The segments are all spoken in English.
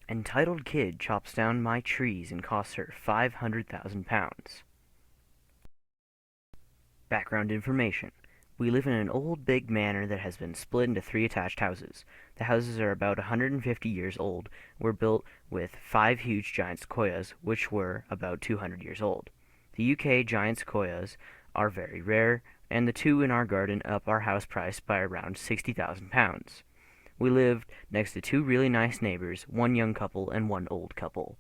Entitled kid chops down my trees and costs her £500,000. Background information. We live in an old big manor that has been split into three attached houses. The houses are about 150 years old, were built with five huge giant sequoias, which were about 200 years old. The UK giant sequoias are very rare, and the two in our garden up our house price by around £60,000. We lived next to two really nice neighbors, one young couple and one old couple.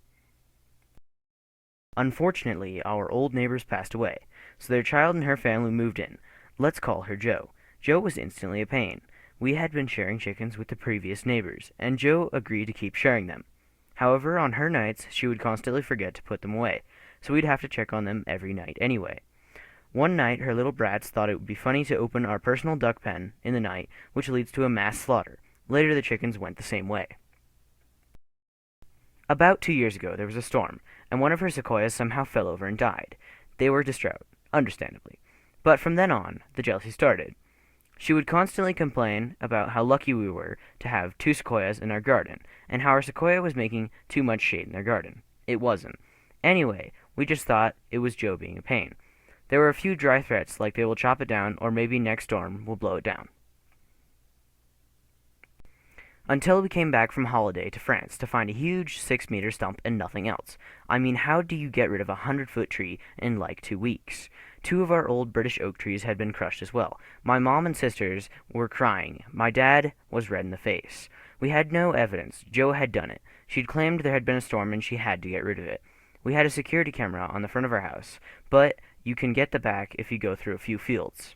Unfortunately, our old neighbors passed away, so their child and her family moved in. Let's call her Jo. Jo was instantly a pain. We had been sharing chickens with the previous neighbors, and Jo agreed to keep sharing them. However, on her nights, she would constantly forget to put them away, so we'd have to check on them every night anyway. One night, her little brats thought it would be funny to open our personal duck pen in the night, which leads to a mass slaughter. Later, the chickens went the same way. About 2 years ago, there was a storm, and one of her sequoias somehow fell over and died. They were distraught, understandably. But from then on, the jealousy started. She would constantly complain about how lucky we were to have two sequoias in our garden, and how our sequoia was making too much shade in their garden. It wasn't. Anyway, we just thought it was Jo being a pain. There were a few dry threats, like they will chop it down, or maybe next storm will blow it down. Until we came back from holiday to France to find a huge 6-meter stump and nothing else. I mean, how do you get rid of a 100-foot tree in like 2 weeks? Two of our old British oak trees had been crushed as well. My mom and sisters were crying. My dad was red in the face. We had no evidence. Jo had done it. She'd claimed there had been a storm and she had to get rid of it. We had a security camera on the front of our house, but you can get the back if you go through a few fields.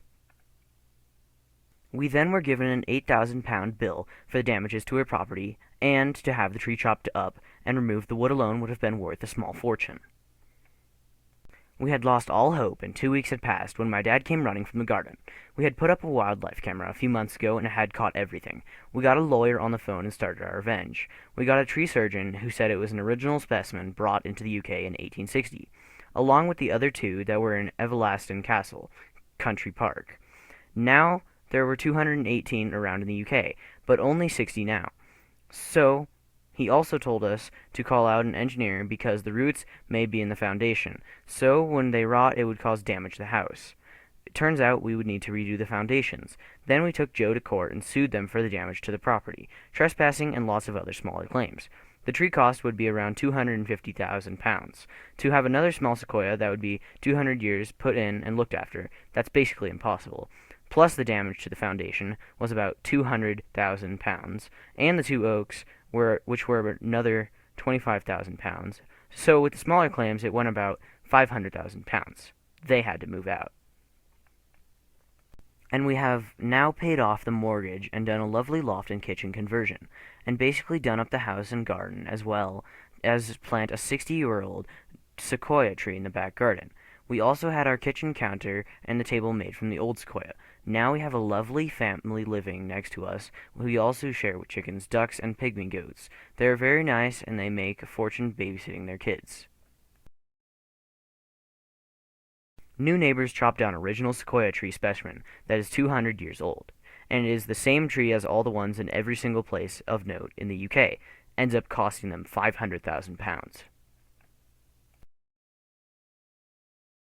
We then were given an £8,000 bill for the damages to her property, and to have the tree chopped up and removed. The wood alone would have been worth a small fortune. We had lost all hope, and 2 weeks had passed when my dad came running from the garden. We had put up a wildlife camera a few months ago and had caught everything. We got a lawyer on the phone and started our revenge. We got a tree surgeon who said it was an original specimen brought into the UK in 1860, along with the other two that were in Everlasting Castle, Country Park. Now there were 218 around in the UK, but only 60 now. So, he also told us to call out an engineer because the roots may be in the foundation, so when they rot it would cause damage to the house. It turns out we would need to redo the foundations. Then we took Jo to court and sued them for the damage to the property, trespassing, and lots of other smaller claims. The tree cost would be around £250,000. To have another small sequoia that would be 200 years put in and looked after, that's basically impossible. Plus the damage to the foundation was about £200,000, and the two oaks, which were another £25,000. So with the smaller claims, it went about £500,000. They had to move out. And we have now paid off the mortgage and done a lovely loft and kitchen conversion, and basically done up the house and garden, as well as plant a 60-year-old sequoia tree in the back garden. We also had our kitchen counter and the table made from the old sequoia. Now we have a lovely family living next to us, who we also share with chickens, ducks, and pygmy goats. They are very nice, and they make a fortune babysitting their kids. New neighbors chopped down original sequoia tree specimen that is 200 years old, and it is the same tree as all the ones in every single place of note in the UK. Ends up costing them £500,000.